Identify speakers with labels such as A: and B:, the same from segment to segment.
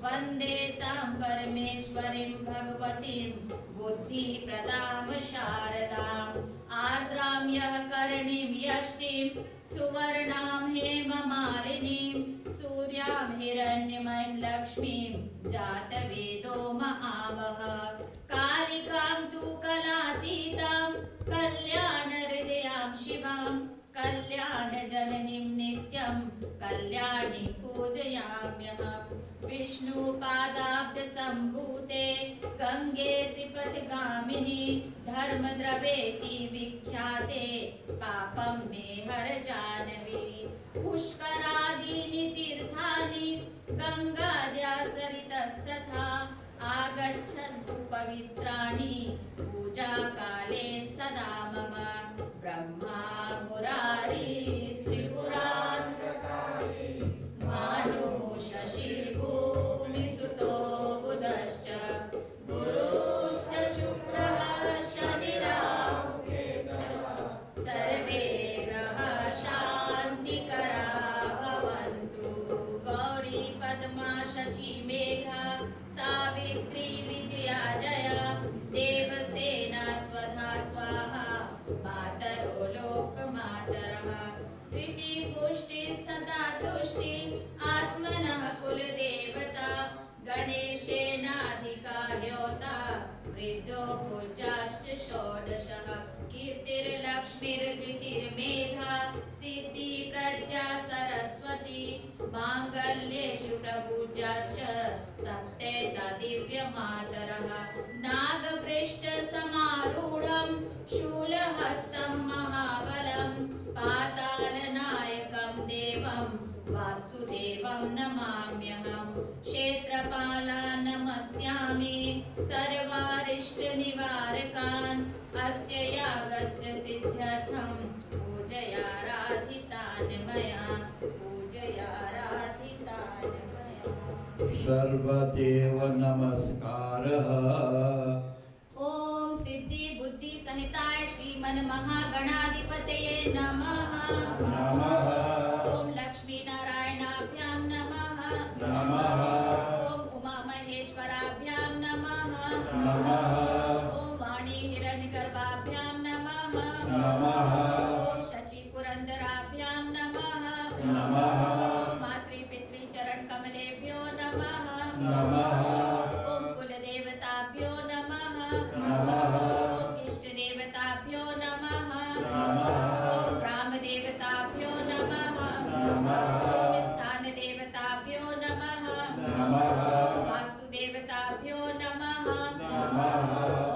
A: वन्दे तां परमेश्वरीं भगवतीं बुद्धिप्रदां शारदाम् आर्द्रां यः करणीं यष्टिं सुवर्णां हेममालिनीं सूर्यां हिरण्यमयीं लक्ष्मीं जातवेदो महावः कालिकां तु कलातीतां कल्याणहृदयां शिवां कल्याणजननीं नित्यं कल्याणी पूजयाम्यहम् विष्णुपादाब्जसम्भूते गंगे त्रिपथगामिनी धर्मद्रवेति विख्याते पापं मे हर जानवी पुष्करादीनि तीर्थानि गंगाद्या सरितस्तथा आगच्छन्तु पवित्राणि पूजा काले सदा मम ब्रह्मा मुरारी त्रिपुरान्तकारी मानो शशि भूमिसुतो बुधश्च गुरुश्च शुक्रः शनिराहु केतवः सर्वे ग्रहाः शान्तिकरा भवन्तु गौरी पद्मा शची मेघा सावित्री विजया जया देवसेना स्वधा स्वाहा मातरो लोकमातरः प्रीति पुष्टिस्तथा तुष्टि आत्मनः कुलदेवता गणेशेनाधिका ह्योता वृद्धो पूजाश्च षोडशः कीर्तिर्लक्ष्मीर्धृतिर्मेधा सिद्धि प्रज्ञा सरस्वती माङ्गल्येषु प्रपूजाश्च सप्तेता दिव्यमातरः नागपृष्ठसमारूढं शूलहस्तं महाबलं पातालनायकं देवं वासुदेवं नमाम्यहं क्षेत्रपालान् नमस्यामि सर्वारिष्टनिवारकान् अस्य यागस्य सिद्ध्यर्थं पूजयाराधितान् मया
B: सर्वदेव नमस्कारः।
A: ओम सिद्धि बुद्धि सहिताय श्रीमन महागणाधिपतये नमः
B: नमः।
A: ओम लक्ष्मी नारायणाभ्यां नमः
B: नमः।
A: ओम उमा महेश्वराभ्यां नमः
B: नमः।
A: ओम वाणी हिरण्यगर्भाभ्यां नमः
B: नमः।
A: ओम शची पुरंदराभ्यां नमः
B: नमः। नमः।
A: ओम कुलदेवताभ्यो नमः
B: नमः।
A: ओम इष्टदेवताभ्यो नमः
B: नमः।
A: ओम ग्रामदेवताभ्यो नमः
B: नमः।
A: ओम स्थानदेवताभ्यो नमः
B: नमः।
A: ओम वास्तुदेवताभ्यो नमः
B: नमः।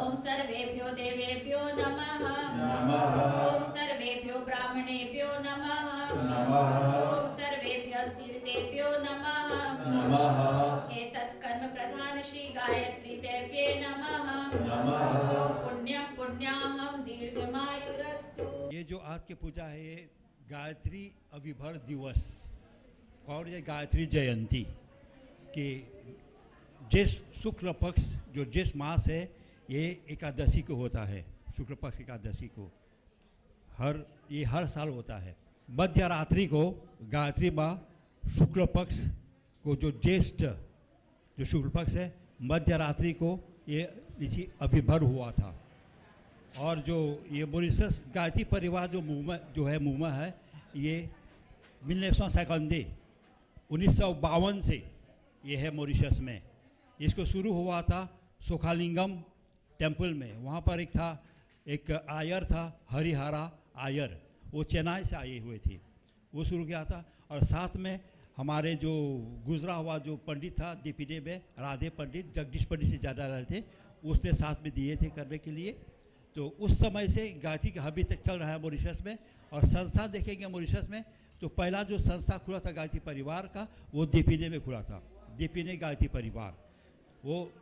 A: ओम सर्वेभ्यो देवेभ्यो नमः
B: नमः।
A: ओम सर्वेभ्यो ब्राह्मणेभ्यो नमः
B: नमः।
A: ओम सर्वेभ्यः स्थिरतेभ्यो नमः
B: नमः।
A: गायत्री देव्ये नमः
B: नमः।
A: पुण्यं पुण्याहं दीर्घमायुरस्तु।
C: ये जो आज की पूजा है ये गायत्री अविभर दिवस और ये गायत्री जयंती कि ज्येष्ठ शुक्ल पक्ष जो ज्येष्ठ मास है ये एकादशी को होता है, शुक्ल पक्ष एकादशी को ये हर साल होता है। मध्य रात्रि को गायत्री माँ शुक्ल पक्ष को जो ज्येष्ठ जो शुक्ल पक्ष है मध्य रात्रि को ये नीचे अभिभर हुआ था। और जो ये मॉरिशस गायत्री परिवार जो मूवमेंट है ये 1952 से ये है मॉरिशस में। इसको शुरू हुआ था सोखालिंगम टेम्पल में। वहाँ पर एक आयर था हरिहरा आयर, वो चेन्नई से आए हुए थे, वो शुरू किया था। और साथ में हमारे जो गुजरा हुआ जो पंडित था दीपिने में राधे पंडित, जगदीश पंडित से ज़्यादा रहे थे, उसने साथ में दिए थे करने के लिए। तो उस समय से गायत्री का अभी तक चल रहा है मॉरिशस में। और संस्था देखेंगे मॉरिशस में तो पहला जो संस्था खुला था गायत्री परिवार का वो दीपिने में खुला था, दीपिने गायत्री परिवार, वो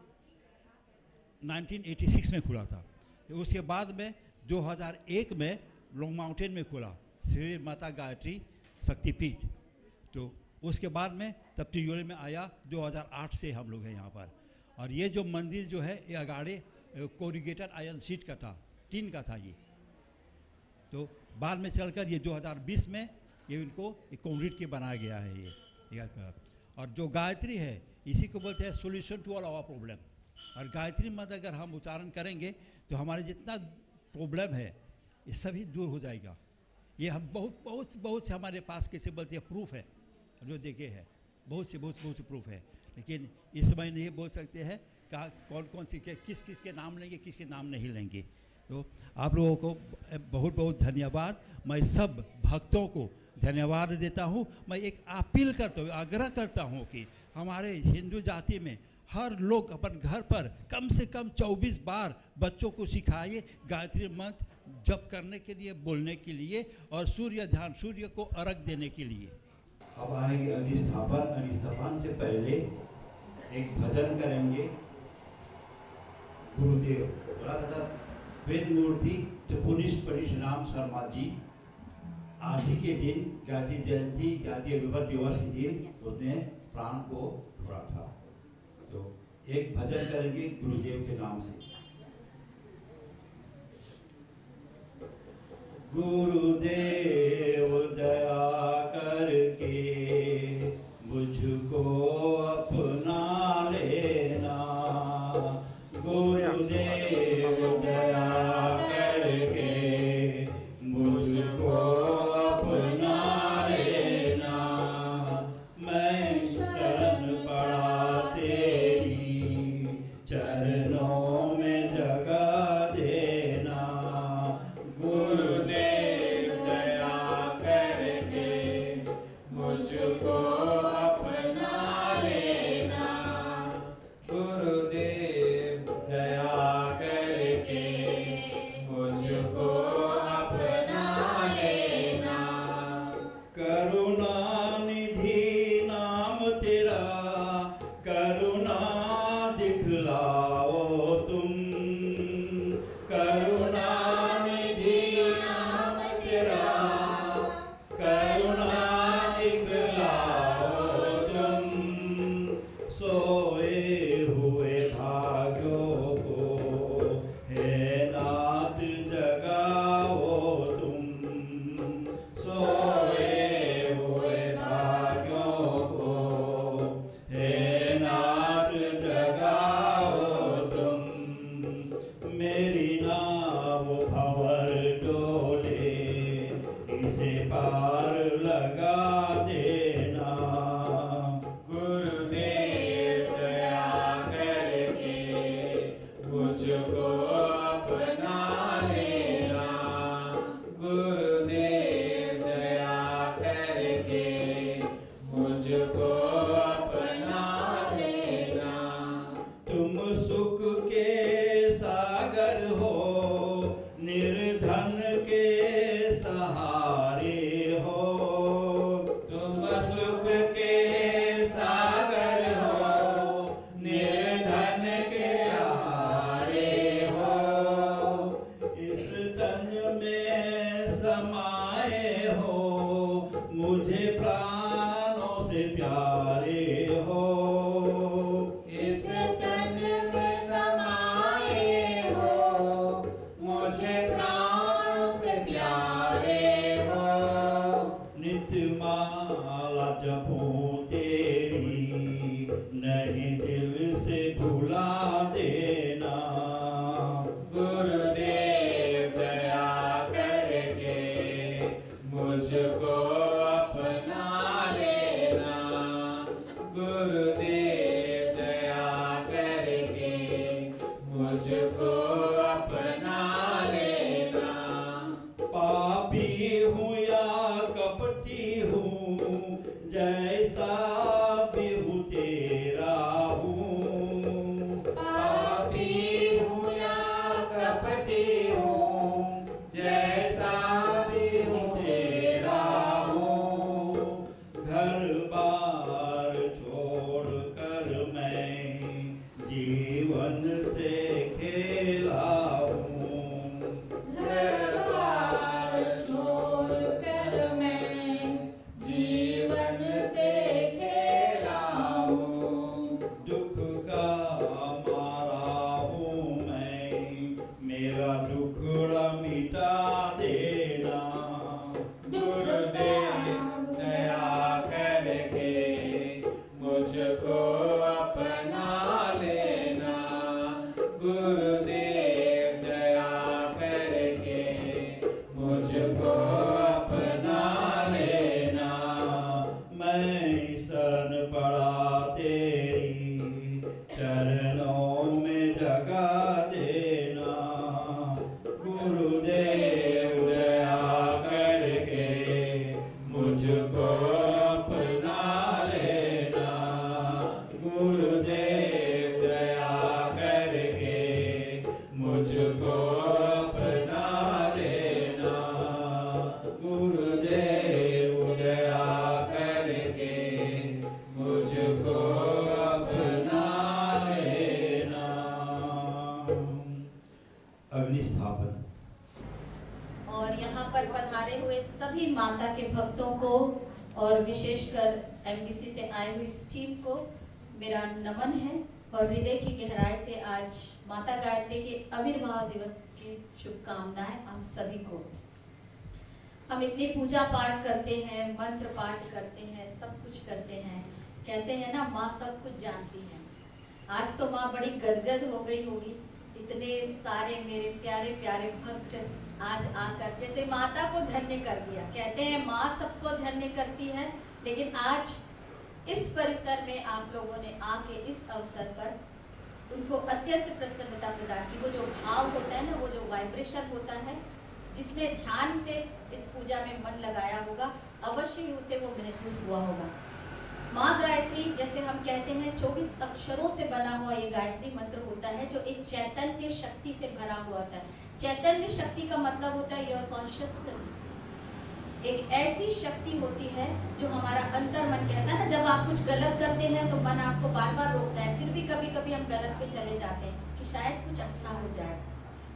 C: 1986 में खुला था। उसके बाद में 2001 में लॉन्ग माउंटेन में खुला श्री माता गायत्री शक्तिपीठ। तो उसके बाद में तब त्रियोले में आया 2008 से हम लोग हैं यहाँ पर। और ये जो मंदिर जो है ये अगाड़े कोरिगेटेड आयरन शीट का था, टीन का था ये। तो बाद में चलकर ये 2020 में ये इनको कंक्रीट के बनाया गया है ये। और जो गायत्री है इसी को बोलते हैं solution to all our problem. और गायत्री मंत्र अगर हम उच्चारण करेंगे तो हमारे जितना प्रॉब्लम है ये सभी दूर हो जाएगा। ये हम बहुत से हमारे पास कैसे बोलते हैं प्रूफ है जो देखे हैं, बहुत से प्रूफ है। लेकिन इस समय नहीं बोल सकते हैं कौन सी किस के नाम लेंगे, किसके नाम नहीं लेंगे। तो आप लोगों को बहुत धन्यवाद। मैं सब भक्तों को धन्यवाद देता हूँ। मैं एक अपील करता हूँ, आग्रह करता हूँ कि हमारे हिंदू जाति में हर लोग अपन घर पर कम से कम 24 बार बच्चों को सिखाइए गायत्री मंत्र जप करने के लिए, बोलने के लिए और सूर्य ध्यान, सूर्य को अर्घ देने के लिए।
B: अब आएंगे अधिष्ठापन से पहले एक भजन करेंगे। गुरुदेव वेद मूर्ति त्रिपुनिश परशुराम शर्मा जी आज ही के दिन गांधी जयंती, जातीय विभव दिवस के दिन उसने प्राण को छोड़ा था। तो एक भजन करेंगे गुरुदेव के नाम से। गुरुदेव दया करके मुझको अपना लेना, गुरुदेव दया करके मुझको अपना लेना। मैं शरण पड़ा तेरी चरणों में जगह देना, गुरुदेव दया करके मुझको अपना लेना, गुरुदेव दया करके मुझको अपना लेना। करुणा निधि नाम तेरा करुणा दिखलाओ तुम, करुणा निधि नाम तेरा करुणा दिखलाओ तुम। सोए हुए भाग्यों को हे नाथ जगाओ तुम, सोए हुए भाग्यों को हे नाथ जगाओ तुम। मेरी नाव भंवर डोले इसे पार लगा देना, गुरुदेव दया करके मुझको अपना लेना, गुरुदेव दया करके मुझको अपना लेना। तुम सुख के सागर हो, निर्धन के सहारे हो, तुम सुख के सागर हो, निर्धन के सहारे हो। इस तन में समाए हो, मुझे प्राणों से प्यारे हो, इस तन में समाए हो, मुझे प्राणों से प्यारे हो। नित्य माला जपूं तेरी नहीं दिल से भुला देना, गुरुदेव दया करके मुझको अपना लेना, गुरुदेव दया करके मुझको अपना लेना। पापी हूँ या कपटी हूँ, जैसा भी हूँ तेरा हूँ, पापी
A: हुए सभी माता के भक्तों को और विशेषकर एमबीसी से आई हुई इस टीम को मेरा नमन है और हृदय की गहराई से आज माता गायत्री के आविर्भाव दिवस की शुभकामनाएं हम सभी को। हम इतनी पूजा पाठ करते हैं, मंत्र पाठ करते हैं, सब कुछ करते हैं, कहते हैं ना माँ सब कुछ जानती है। आज तो माँ बड़ी गदगद हो गई होगी, इतने सारे मेरे प्यारे प्यारे भक्त आज आकर जैसे माता को धन्य कर दिया। कहते हैं माँ सबको धन्य करती है, लेकिन आज इस परिसर में आप लोगों ने आके इस अवसर पर उनको अत्यंत प्रसन्नता प्रदान की। वो जो भाव होता है ना, वो जो वाइब्रेशन होता है, जिसने ध्यान से इस पूजा में मन लगाया होगा, अवश्य ही उसे वो महसूस हुआ होगा। माँ गायत्री जैसे हम कहते हैं 24 अक्षरों से बना हुआ ये गायत्री मंत्र होता है, जो एक चैतन्य शक्ति से भरा हुआ होता है। चैतन्य शक्ति का मतलब होता है योर कॉन्शियसनेस। एक ऐसी शक्ति होती है जो हमारा अंतर मन कहता है ना, जब आप कुछ गलत करते हैं तो मन आपको बार बार रोकता है, फिर भी कभी कभी हम गलत पे चले जाते हैं कि शायद कुछ अच्छा हो जाए।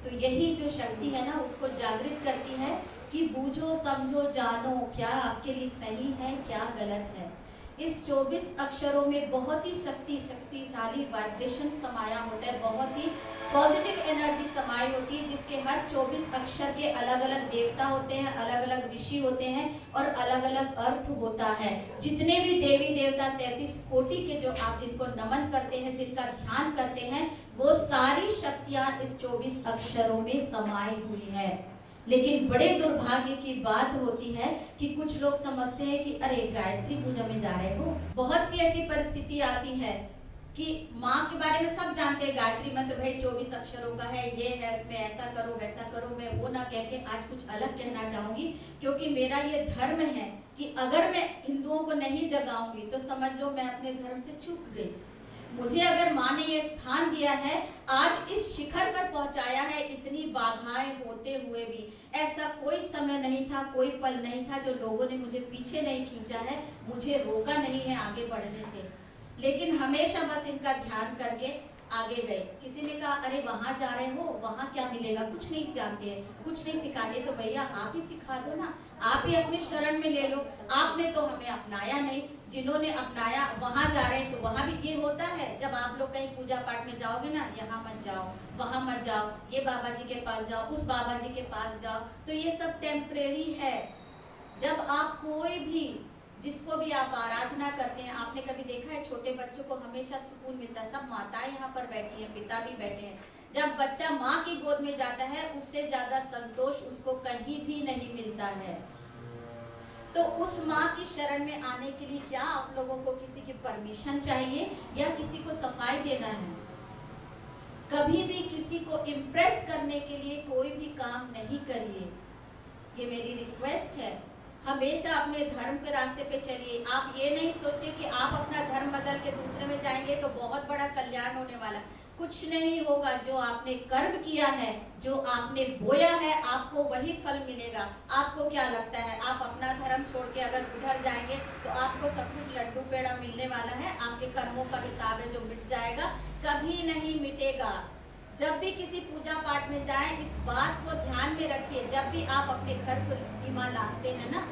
A: तो यही जो शक्ति है ना, उसको जागृत करती है कि बूझो समझो जानो क्या आपके लिए सही है क्या गलत है। इस 24 अक्षरों में बहुत ही शक्तिशाली वाइब्रेशन समाया होता है, बहुत ही पॉजिटिव एनर्जी समाई होती है, जिसके हर 24 अक्षर के अलग अलग देवता होते हैं, अलग अलग ऋषि होते हैं और अलग अलग अर्थ होता है। जितने भी देवी देवता 33 कोटि के जो आप जिनको नमन करते हैं, जिनका ध्यान करते हैं, वो सारी शक्तियां इस 24 अक्षरों में समाई हुई है। लेकिन बड़े दुर्भाग्य की बात होती है कि कुछ लोग समझते हैं कि अरे गायत्री पूजा में जा रहे हो। बहुत सी ऐसी परिस्थिति आती है कि माँ के बारे में सब जानते हैं, गायत्री मंत्र भाई 24 अक्षरों का है, ये है, इसमें ऐसा करो वैसा करो। मैं वो ना कह के आज कुछ अलग कहना चाहूंगी, क्योंकि मेरा ये धर्म है कि अगर मैं हिंदुओं को नहीं जगाऊंगी तो समझ लो मैं अपने धर्म से चूक गई। मुझे अगर माँ ने ये स्थान दिया है, आज इस शिखर पर पहुंचाया है, इतनी बाधाएं होते हुए भी ऐसा कोई समय नहीं था, कोई पल नहीं था जो लोगों ने मुझे पीछे नहीं खींचा है, मुझे रोका नहीं है आगे बढ़ने से। लेकिन हमेशा बस इनका ध्यान करके आगे गए। किसी ने कहा अरे वहां जा रहे हो, वहां क्या मिलेगा, कुछ नहीं जानते हैं, कुछ नहीं सिखाते, तो भैया आप ही सिखा दो ना, आप ही अपने शरण में ले लो। आपने तो हमें अपनाया नहीं, जिन्होंने अपनाया वहां जा रहे हैं। तो वहां भी ये होता है, जब आप लोग कहीं पूजा पाठ में जाओगे ना, यहाँ मत जाओ, वहां मत जाओ, ये बाबा जी के पास जाओ, उस बाबा जी के पास जाओ, तो ये सब टेम्परेरी है। जब आप कोई भी जिसको भी आप आराधना करते हैं, आपने कभी देखा है छोटे बच्चों को हमेशा सुकून मिलता है, सब माताएं यहाँ पर बैठी हैं, पिता भी बैठे हैं। जब बच्चा माँ की गोद में जाता है, उससे ज्यादा संतोष उसको कहीं भी नहीं मिलता है। तो उस माँ की शरण में आने के लिए क्या आप लोगों को किसी की परमिशन चाहिए या किसी को सफाई देना है? कभी भी किसी को इम्प्रेस करने के लिए कोई भी काम नहीं करिए, ये मेरी रिक्वेस्ट है। हमेशा अपने धर्म के रास्ते पे चलिए। आप ये नहीं सोचिए कि आप अपना धर्म बदल के दूसरे में जाएंगे तो बहुत बड़ा कल्याण होने वाला, कुछ नहीं होगा। जो आपने कर्म किया है, जो आपने बोया है, आपको वही फल मिलेगा। आपको क्या लगता है आप अपना धर्म छोड़ के अगर उधर जाएंगे तो आपको सब कुछ लड्डू पेड़ा मिलने वाला है? आपके कर्मों का हिसाब है जो मिट जाएगा, कभी नहीं मिटेगा। जब भी किसी पूजा पाठ में जाएं, इस बात को ध्यान में रखिए। जब भी आप अपने घर को सीमा लांघते हैं ना,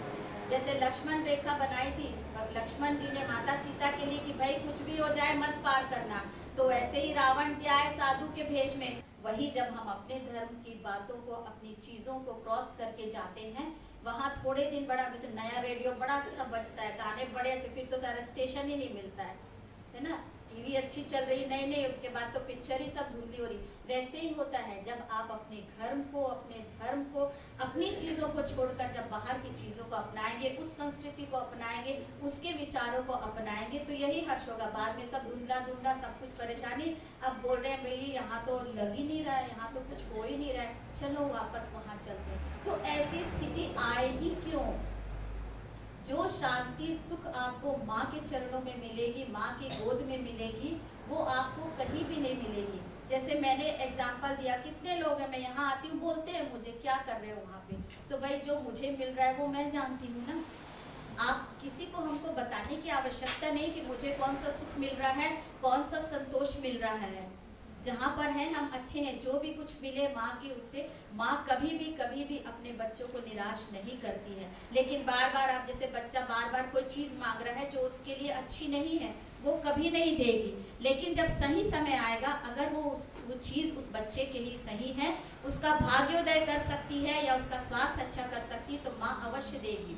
A: जैसे लक्ष्मण रेखा बनाई थी लक्ष्मण जी ने माता सीता के लिए कि भाई कुछ भी हो जाए मत पार करना, तो ऐसे ही रावण जी आए साधु के भेष में। वही जब हम अपने धर्म की बातों को, अपनी चीजों को क्रॉस करके जाते हैं, वहाँ थोड़े दिन बड़ा, जैसे नया रेडियो बड़ा अच्छा बजता है, गाने बड़े अच्छे, फिर तो सारा स्टेशन ही नहीं मिलता है ना, टीवी अच्छी चल रही नहीं, उसके बाद तो पिक्चर ही सब धुंधली हो रही। वैसे ही होता है जब आप अपने धर्म को, अपने धर्म को, अपनी चीजों को छोड़कर जब बाहर की चीजों को अपनाएंगे, उस संस्कृति को अपनाएंगे, उसके विचारों को अपनाएंगे, तो यही हर्ष होगा। बाद में सब धुंधला धुंधला सब कुछ परेशानी। अब बोल रहे हैं भाई यहाँ तो लग ही नहीं रहा है, यहाँ तो कुछ हो ही नहीं रहा है, चलो वापस वहाँ चलते हैं। तो ऐसी स्थिति आए ही क्यों? जो शांति सुख आपको माँ के चरणों में मिलेगी, माँ की गोद में मिलेगी, वो आपको कहीं भी नहीं मिलेगी। जैसे मैंने एग्जाम्पल दिया, कितने लोग हैं, मैं यहाँ आती हूँ, बोलते हैं मुझे क्या कर रहे हो वहाँ पे, तो भाई जो मुझे मिल रहा है वो मैं जानती हूँ ना। आप किसी को हमको बताने की आवश्यकता नहीं कि मुझे कौन सा सुख मिल रहा है, कौन सा संतोष मिल रहा है। जहाँ पर हैं हम अच्छे हैं, जो भी कुछ मिले माँ की उससे माँ कभी भी अपने बच्चों को निराश नहीं करती है। लेकिन बार बार आप जैसे बच्चा बार बार कोई चीज़ मांग रहा है जो उसके लिए अच्छी नहीं है, वो कभी नहीं देगी। लेकिन जब सही समय आएगा, अगर वो चीज़ उस बच्चे के लिए सही है, उसका भाग्योदय कर सकती है या उसका स्वास्थ्य अच्छा कर सकती है, तो माँ अवश्य देगी।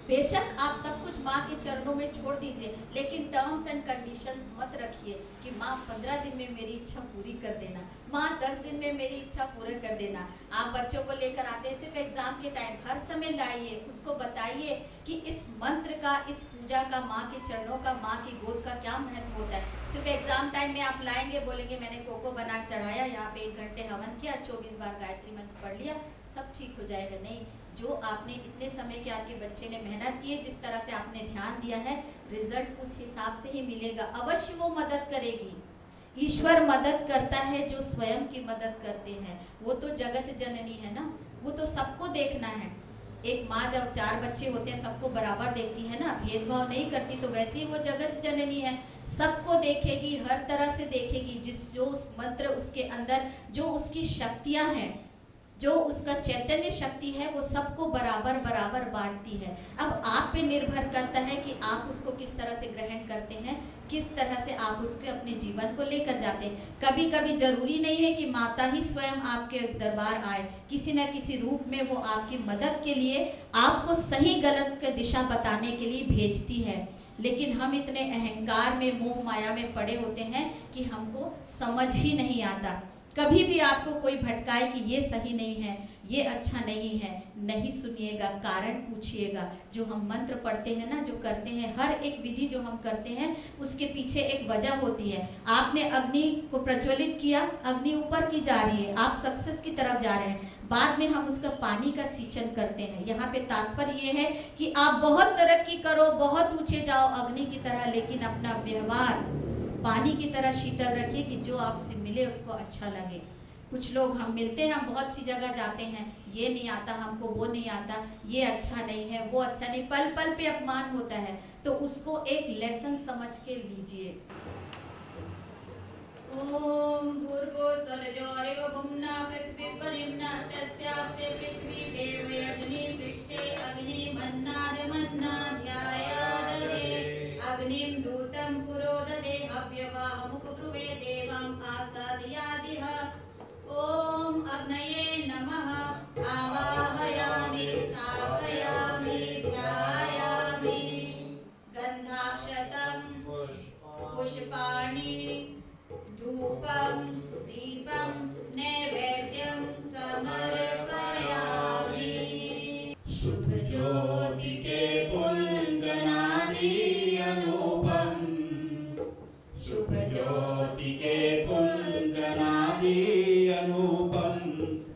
A: बेशक आप सब कुछ माँ के चरणों में छोड़ दीजिए, लेकिन टर्म्स एंड कंडीशंस मत रखिए कि माँ 15 दिन में मेरी इच्छा पूरी कर देना, माँ 10 दिन में मेरी इच्छा पूरा कर देना। आप बच्चों को लेकर आते हैं सिर्फ एग्जाम के टाइम, हर समय लाइए, उसको बताइए कि इस मंत्र का, इस पूजा का, माँ के चरणों का, माँ की गोद का क्या महत्व होता है। सिर्फ एग्जाम टाइम में आप लाएंगे, बोलेंगे मैंने कोको बना चढ़ाया, यहाँ पे 1 घंटे हवन किया, 24 बार गायत्री मंत्र पढ़ लिया, सब ठीक हो जाएगा। नहीं, जो आपने इतने समय के आपके बच्चे ने मेहनत की है, जिस तरह से आपने ध्यान दिया है, रिजल्ट उस हिसाब से ही मिलेगा। अवश्य वो मदद करेगी। ईश्वर मदद करता है जो स्वयं की मदद करते हैं। वो तो जगत जननी है ना, वो तो सबको देखना है। एक माँ जब 4 बच्चे होते हैं सबको बराबर देखती है ना, भेदभाव नहीं करती, तो वैसे ही वो जगत जननी है, सबको देखेगी, हर तरह से देखेगी। जो उस मंत्र उसके अंदर जो उसकी शक्तियाँ हैं, जो उसका चैतन्य शक्ति है, वो सबको बराबर बराबर बांटती है। अब आप पे निर्भर करता है कि आप उसको किस तरह से ग्रहण करते हैं, किस तरह से आप उसके अपने जीवन को लेकर जाते हैं। कभी कभी जरूरी नहीं है कि माता ही स्वयं आपके दरबार आए, किसी न किसी रूप में वो आपकी मदद के लिए, आपको सही गलत की दिशा बताने के लिए भेजती है। लेकिन हम इतने अहंकार में, मोह माया में पड़े होते हैं कि हमको समझ ही नहीं आता। कभी भी आपको कोई भटकाए कि ये सही नहीं है, ये अच्छा नहीं है, नहीं सुनिएगा, कारण पूछिएगा। जो हम मंत्र पढ़ते हैं ना, जो करते हैं, हर एक विधि जो हम करते हैं, उसके पीछे एक वजह होती है। आपने अग्नि को प्रज्वलित किया, अग्नि ऊपर की जा रही है, आप सक्सेस की तरफ जा रहे हैं, बाद में हम उसका पानी का सींचन करते हैं। यहाँ पे तात्पर्य ये है कि आप बहुत तरक्की करो, बहुत ऊंचे जाओ अग्नि की तरह, लेकिन अपना व्यवहार पानी की तरह शीतल रखिए कि जो आपसे मिले उसको अच्छा लगे। कुछ लोग हम मिलते हैं, हम बहुत सी जगह जाते हैं, ये नहीं आता हमको, वो नहीं आता, ये अच्छा नहीं है, वो अच्छा नहीं, पल पल पे अपमान होता है, तो उसको एक लेसन समझ के लीजिए। ओम भूर्भुवः स्वरजोरिव भुम्ना पृथ्वी परिम्ना तस्यास्ते पृथ्वी देवयजनी पृष्ठे अग्नि मन्नादमन्नाध्यायाददे अग्निं दूतं पुरोददे हव्यवाहमुपब्रुवे देवम् आसादयादिह। ओम अग्नये नमः। आवाहयामि, स्थापयामि, ध्यायामि। गन्धाक्षतं पुष्पाणि धूपं दीपं नैवेद्यं समर्पयामि। शुभ ज्योति के पुंजनादि अनुपम, शुभ ज्योति के पुंजनादि अनुपम,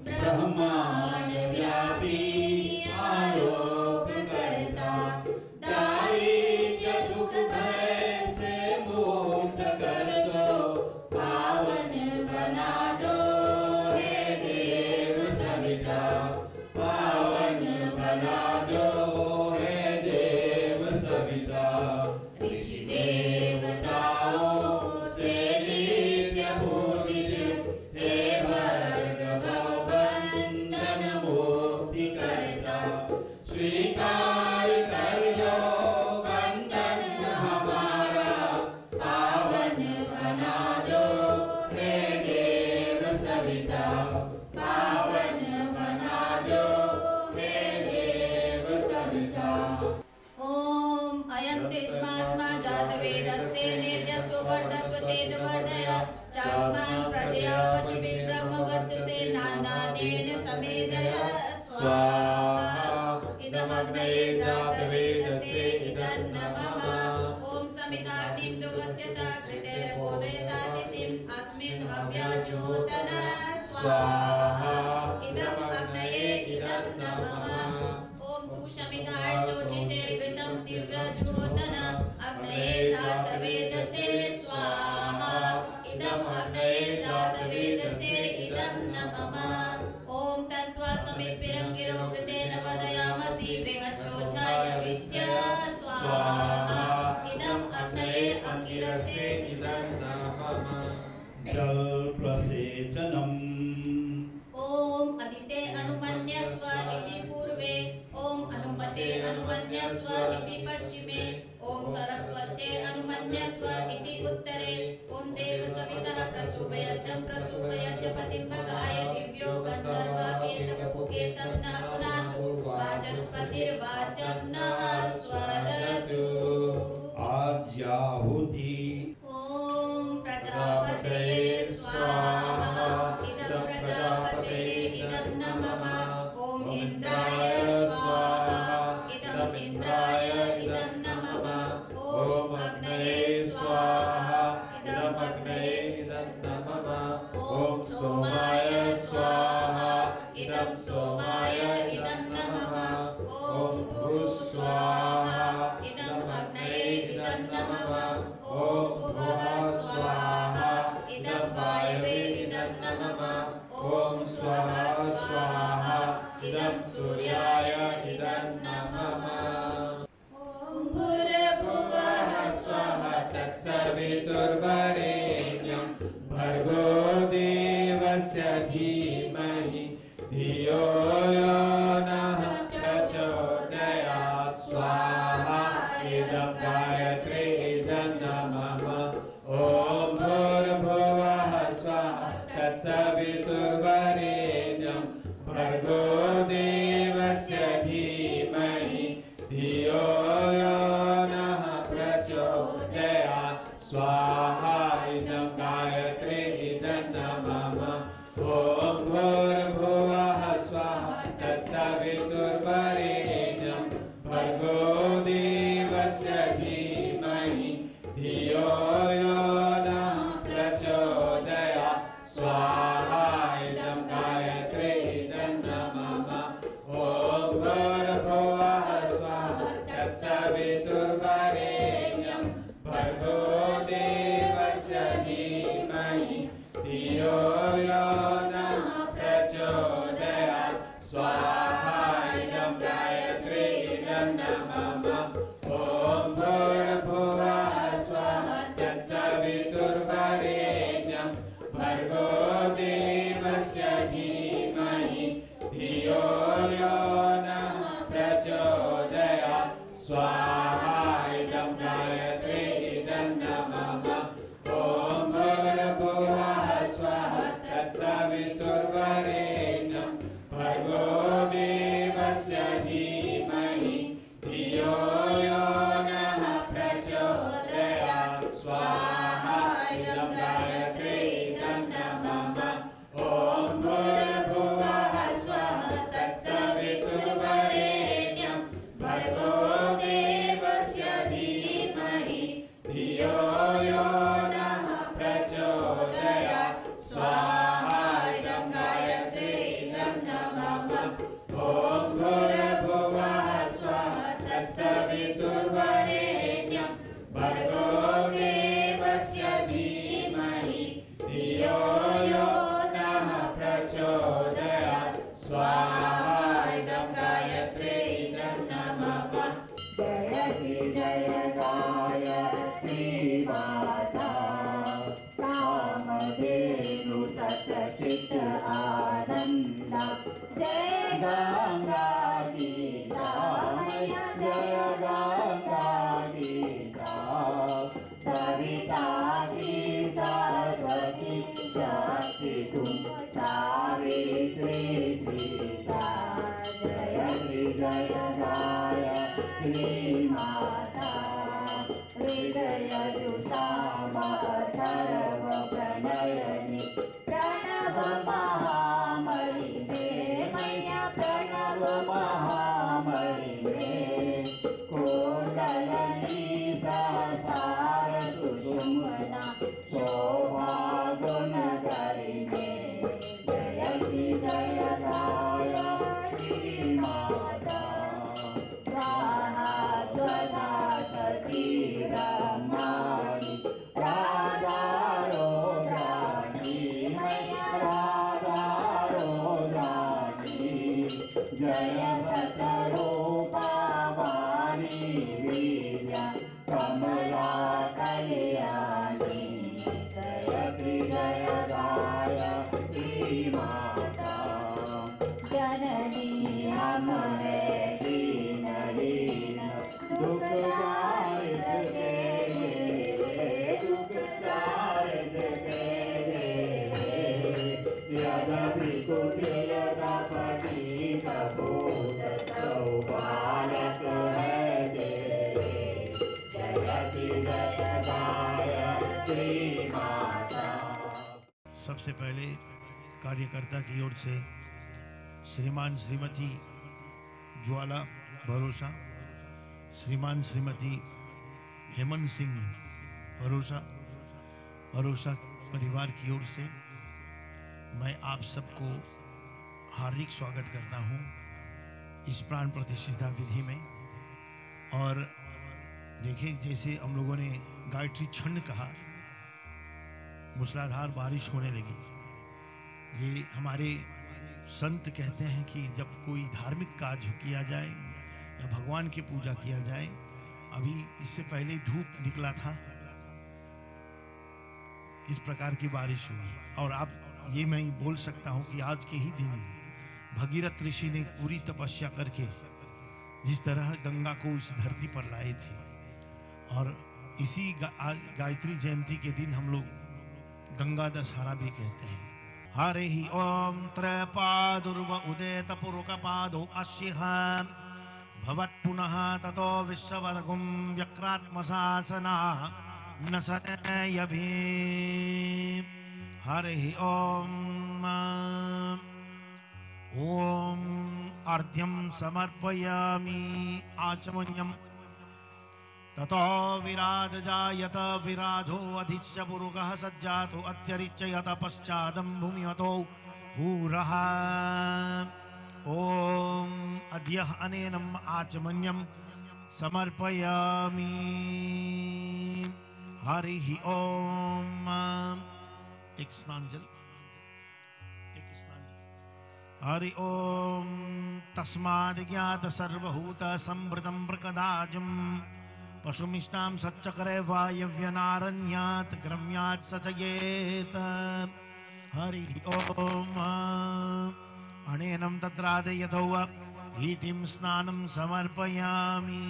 A: ब्रह्मांड व्यापी आलोक करता, दारिद्र्य दुख भय से मुक्त कर दो, पावन बना दो हे देव सविता, पावन बना दो हे देव सविता। ऋषि देवताओं से नित्य पूजित हे भार्गव बंधन मुक्ति करता, स्वीकार कर लो खंडन हमारा, पावन बना दो हे देव सविता, पावन बना दो हे देव सविता। ओम अयंतित्मात्मा जातवेदस्य नित्यस्व वर्धस्व चेदवर्धय चास्मान् प्रजया पशुभिः ब्रह्मवर्चसे नानादेन समेदय स्वाहा। इदमग्नये जातवेदसे इदं नमः। ओम समिताग्निं दुवस्यता कृतेर्बोधयतातिथिम् अस्मिन् हव्याजुहोतना स्वाहा। इदम् अग्नये इदं नमः। ओम सुषमिताय शोचिषे घृतं तीव्रजुहोतन अग्नये जातवेदसे स्वाहा। इदम् अग्नये जातवेदसे इदं नमः। ओम तत्वा समित पिरंगिरो कृतेन वर्धयामसि बृहच्छोछाय विष्टय स्वाहा। इदम् अग्नये अंगिरसे इदं नमः।
B: प्रसेचनम्
A: ओम अदिते अनुमन्यस्व इति पूर्वे ओम अनुमते अनुमन्यस्व इति पश्चिमे ओम सरस्वते अनुमन्यस्व इति उत्तरे ओम देव सवितः प्रसूवयजं पतिं भगाय दिव्यो गन्धर्वकेतपुकेतं न पुनातु वाचस्पतिर्वाचं न स्वदतु
B: आज्याहुति
A: ओम प्रजापतये स्वाहा इदं प्रजापतये इदं नमः ओम इंद्राय स्वाहा इदं इंद्राय इदं नमः ओम अग्नये स्वाहा इदं अग्नये इदं नमः ओम सोमाय स्वाहा इदं सोमाय इदं नमः ओम भूस्वाहा इदं अग्नये इदं नमः ओम भुवः स्वाहा इदं वायवे इदं नमः ओम स्वः स्वाहा इदं सूर्याय इदं नमः ओम भूर्भुवः स्वः तत्सवितुर्वरेण्यं भर्गो देवस्य धीमहि धियो यो नः प्रचोदयात् स्वाहा इदं गायत्री इदं नमः ओम भूर्भुवः स्वः तत्सवितुर्वरेण्यं भर्गो देवस्य धीमहि धियो यो नः प्रचोदयात् स्वाहा इदं गायत्री इदं नमः ओम भूर्भुवः स्वः तत्सवितुर्वरेण्यं भर्गो देवस्य धीमहि धियो यो नः प्रचोदयात् स्वाहा इदं गायत्री इदं नमः ओम भूर्भुवः स्वः तत्सवितुर्वरेण्यं भर्गो देवस्य धीमहि धियो यो नः प्रचोदयात् स्वाहा इदं गायत्री इदं नमः ओम भूर्भुवः स्वः तत्सवितुर्वरेण्यं भर्गो देवस्य धीमहि धियो यो नः प्रचोदयात् स्वाहा इदं गायत्री इदं नमः ओम भूर्भुवः स्वः तत्सवितुर्वरेण्यं भर्गो देवस्य धीमहि धियो यो नः प्रचोदयात् स्वाहा इदं गायत्री इदं नमः ओम भूर्भुवः स्वः तत्सवितुर्वरेण्यं भर्गो देवस्य धीमहि धियो यो नः प्रचोदयात् स्वाहा इदं गायत्री इदं नमः ओम भूर्भुवः स्वः तत्सवितुर्वरेण्यं भर्गो देवस्य धीमहि धियो यो नः प्रचोदयात् स्वाहा इदं गायत्री इदं नमः
D: जयति जय गायत्री माता कामधेनु सतचित आनंद जय गंगा गीता जय गंगा गीता सविता की सरस्वती शक्ति तुम सावित्री सीता जयति जय गायत्री माता हृदय जुषाम अथर्व प्रणयनि प्रणव महा माता जननी हम है दीन लीन दुख दारिद के दुख दारिद के यद्यपि कुटिल दापटी प्रबोध सौभालक है तेरे जयति जय गायत्री माता।
E: सबसे पहले कार्यकर्ता की ओर से श्रीमान श्रीमती ज्वाला भरोसा, श्रीमान श्रीमती हेमंत सिंह भरोसा परिवार की ओर से मैं आप सबको हार्दिक स्वागत करता हूं इस प्राण प्रतिष्ठा विधि में। और देखिए, जैसे हम लोगों ने गायत्री छंद कहा, मूसलाधार बारिश होने लगी। ये हमारे संत कहते हैं कि जब कोई धार्मिक कार्य किया जाए या भगवान की पूजा किया जाए, अभी इससे पहले धूप निकला था, किस प्रकार की बारिश हुई। और आप ये मैं बोल सकता हूं कि आज के ही दिन भगीरथ ऋषि ने पूरी तपस्या करके जिस तरह गंगा को इस धरती पर लाए थे, और इसी गायत्री जयंती के दिन हम लोग गंगा दशहरा भी कहते हैं। हरि ओम त्रयपादुर्व उदेत पुरुकपादो अश्यः भवत् पुनः ततो विश्ववदगुं व्यक्रात्मशासना न सतयभि। हरि ओम ओम अर्घ्यं समर्पयामि आचमन्यं ततो विराज जायत विराजो अधिश्य पुरुषः सज्जातो अत्यरिच्य यत पश्चादं भूमिमतो पूरः। ओम अद्य अनेनम् आचमन्यं समर्पयामि। हरि ओम एक स्नान जल। हरि ओम तस्माद् ज्ञात सर्वभूत संवृतं प्रकदाजं पशुमिष्टां सच्चक्रे वायव्यनारण्यात् क्रम्यात् सचयेत। हरि ओम अनेनं तत्रादयतौ ईतिं स्नानं समर्पयामि।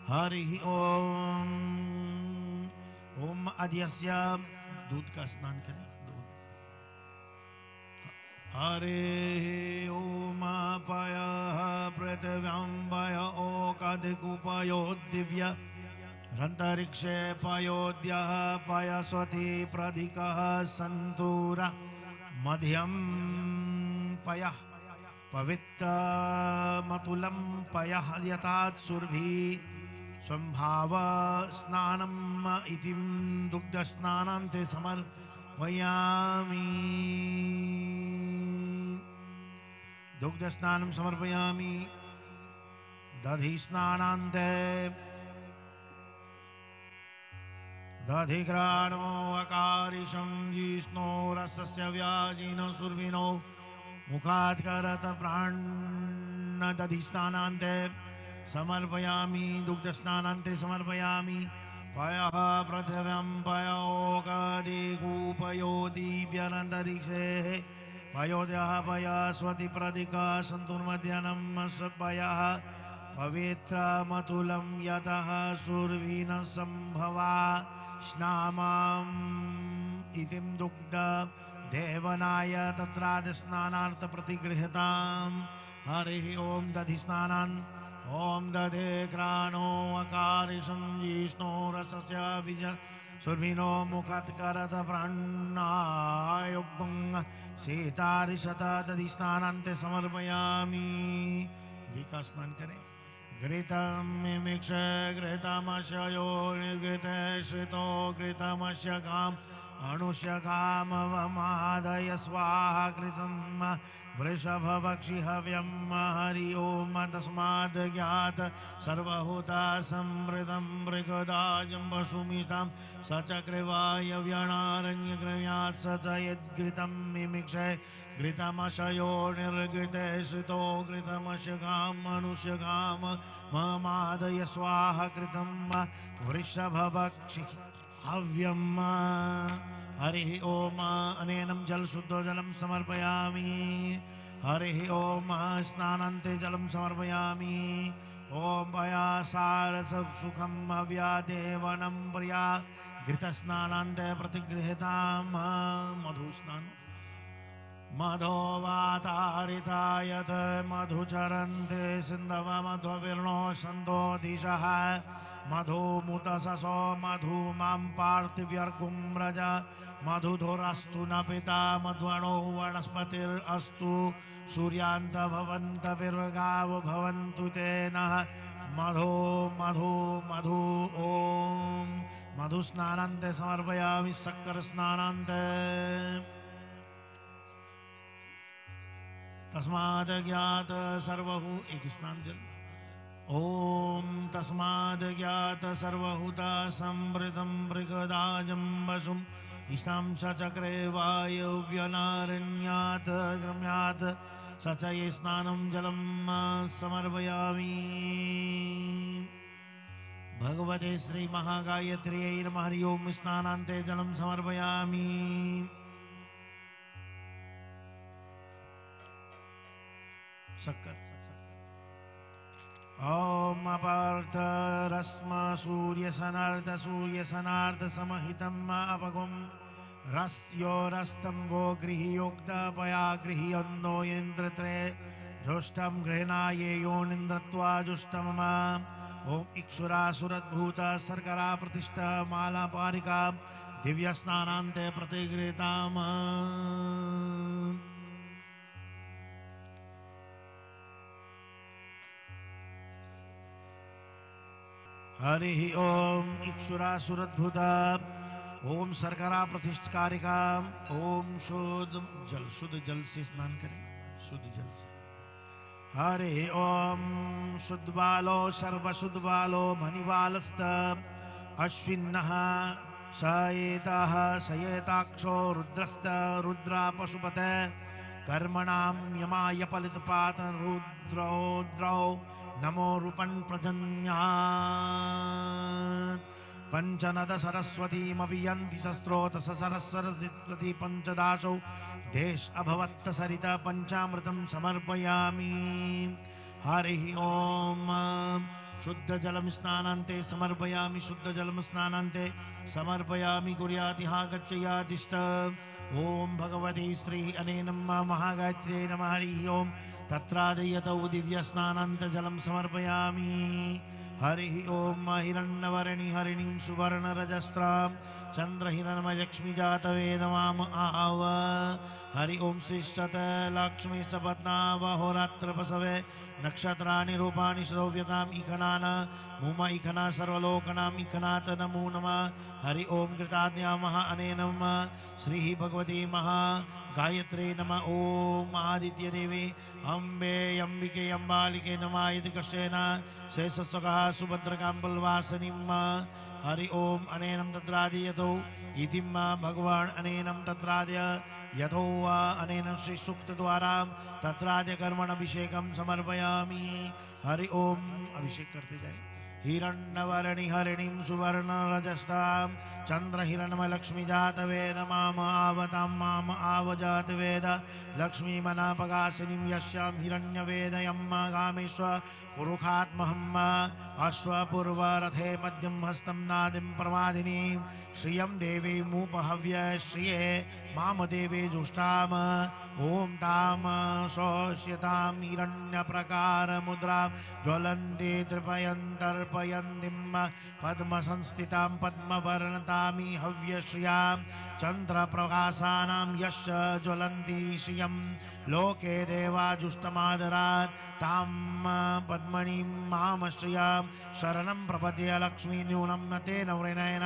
E: हरि ओम ओम अद्यस्य दूध का स्नान करें। हरे ओम पयः पृथिव्यां पय ओकादिकुपयो दिव्य रन्तरिक्षे पयोद्यः पयस्वती प्रदिकः सन्तूर मध्यं पयः पवित्रमतुलं पयः यथात् सुरभिः स्वभाव स्नानम् इति दुग्धस्नानान्ते समर्पयामि। दुग्ध स्नानं समर्पयामि। दधि स्नानान्ते दधिघ्राणो अकारिशं जिष्णो रसस्य व्याजिनो सुर्विनो मुखात् करत प्राण दधि स्नानान्ते समर्पयामि। दुग्ध स्नानान्ते समर्पयामि। पयः पृथिव्यां पयोकादिकूपयो दिव्यरन्तरिक्षे पयोद्यः पयस्वती प्रदिका सन्तुर्मध्यनं पयः पवित्रमतुलं यतः सुर्विनः सम्भवा स्नामाम् इति दुग्ध देवनाय तत्रादिस्नानार्थ प्रतिगृह्यताम्। हरिः ओम दधि स्नानान् ओम दधे घ्राणो अकारिशं जिष्णो रसस्य विज सुर्विनो मुखात् करत प्राणायुक्तं सीतारिशत दधि स्नानान्ते समर्पयामि। घी का स्नान करें। घृतं मिमिक्ष घृतमशयो निर्घृते श्रितो घृतमस्य काम अणुष्य कामवमादय स्वाहा कृतं वृषभवक्षि हव्यं। हरि ओम तस्माद् ज्ञात सर्वहूता समृतं मृगदाजं पशुमिष्टां सचक्रवायव्यनारण्यक्रम्यात् स च यद्घृतं मिमिक्षे घृतमशयो निर्घृते श्रितो घृतमस्य काम मनुष्य काम ममादय स्वाहा कृतं वृषभवक्षि हव्यं। हरिः ओम अनेनं जलशुद्धो जलं समर्पयामि। हरिः ओम स्नानान्ते जलं समर्पयामि। ओम पयासारसुखं अव्यादेवनं प्रिया घृतस्नानान्ते प्रतिगृहीतां मधुस्नान मधोवातारितायत मधुचरन्ते सिन्धव मध्वविर्णो सन्तो दिशः मधुमुतससो मधु मां पार्थिव्यर्गुं व्रज मधुधुरस्तु न पिता मध्वणो वनस्पतिरस्तु सूर्यान्त भवन्त विर्गाव भवन्तु तेनः मधु मधु मधु ओम मधुस्नानान्ते समर्पयामि शक्कर स्नानान्ते तस्माद् ज्ञात सर्वहु एक स्नान जल ओम तस्माद् ज्ञात सर्वहुता संवृतं मृगदाजं वसुम् इष्टां सचक्रे वायव्यनारण्यात् गम्यात् सचये स्नानं जलं समर्पयामि। भगवते श्री महागायत्र्यै नमः। हरि ओम स्नानान्ते जलं समर्पयामि। शक्कर ओम अपार्थ रस्म सूर्यसनार्थ समहितम् अपगुं रस्यो रस्तंगो गृहयोक्त पया गृह्यन्नो इन्द्रत्रे जोष्टं गृह्णाये योनिन्द्रत्वा जुष्टमम ओम इक्षुरासुरद्भूत सर्करा प्रतिष्ठा माला पारिका दिव्य स्नानान्ते प्रतिगृहीताम्। हरिः ओम इक्षुरासुरद्भुता ओम सर्करा प्रतिष्ठकारिका ओम शुद्ध जल से स्नान करें शुद्ध जल से। हरिः ओम शुद्ध बालो सर्वशुद्ध बालो मणिबालस्त अश्विन्नः सयेतः सयेताक्षो रुद्रस्त रुद्रा पशुपते कर्मणां यमाय पलितपात रुद्रौ नमो रूपं प्रजन्यात् पंचनद सरस्वतीमभियन्ति सस्त्रोत सरस्वती पंचदासौ देश अभवत्त सरिता पंचामृतं समर्पयामि। हरिः ओम शुद्ध जलम स्नानान्ते समर्पयामि शुद्ध जलम स्नानान्ते समर्पयामि कुर्यातिः गच्छयातिष्ठ। ओम भगवते श्री अनेनं महागायत्र्यै नमः। हरिः ओम तत्रादयतौ दिव्य स्नानान्त जलं समर्पयामि। हरिः ओम हिरण्यवर्णि हरिणीं सुवर्णरजस्त्रां चन्द्रहिरण्मयलक्ष्मीजातवेदमाम आव। हरि ओम श्रीशत लक्ष्मी सपत्नावहोरात्रपसवे नक्षत्राणि रूपाणि श्रव्यताम् इखनान मुम इखना सर्वलोकनाम् इखनाथ नमो नमः। हरि ओम कृताज्ञामः अनेनं श्री भगवती महा गायत्रे नमः। ओम आदित्य देवी अम्बे अम्बिके अम्बालिके नमः इति कश्चन शेषस्वकः सुभद्रकां बलवासिनीं। हरि ओम अनेनं तत्रादीयतो इति भगवान् अनेनं तत्रादय यथो वा अनेन श्री सूक्त द्वारा तत्राद्य कर्मण अभिषेकं समर्पयामि। हरि ओम अभिषेक करते जाए। हिरण्यवर्णि हरिणीं सुवर्णरजस्तां चन्द्रहिरण्मयलक्ष्मीजातवेद माम आवतां माम आवजातवेद लक्ष्मीमनापगासिनीं यस्यां हिरण्यवेदयं गामेश्वर पुरुखात्महम् अश्वपूर्वरथे मध्यं हस्तं नादिं प्रमादिनीं श्रियं देवीमुपहव्य श्रिये माम देवे जुष्टाम ओम ताम सोष्यतां हिरण्यप्रकारमुद्रां ज्वलन्ति तर्पयन्तीं पद्मसंस्थितां पद्मवर्णतामि हव्यश्रियां चन्द्रप्रकाशानां यश्च ज्वलन्ति श्रियं लोके देवा जुष्टमादरात् तां पद्मणीं माम श्रियां शरणं प्रपद्य लक्ष्मी न्यूनं न तेन वृणेन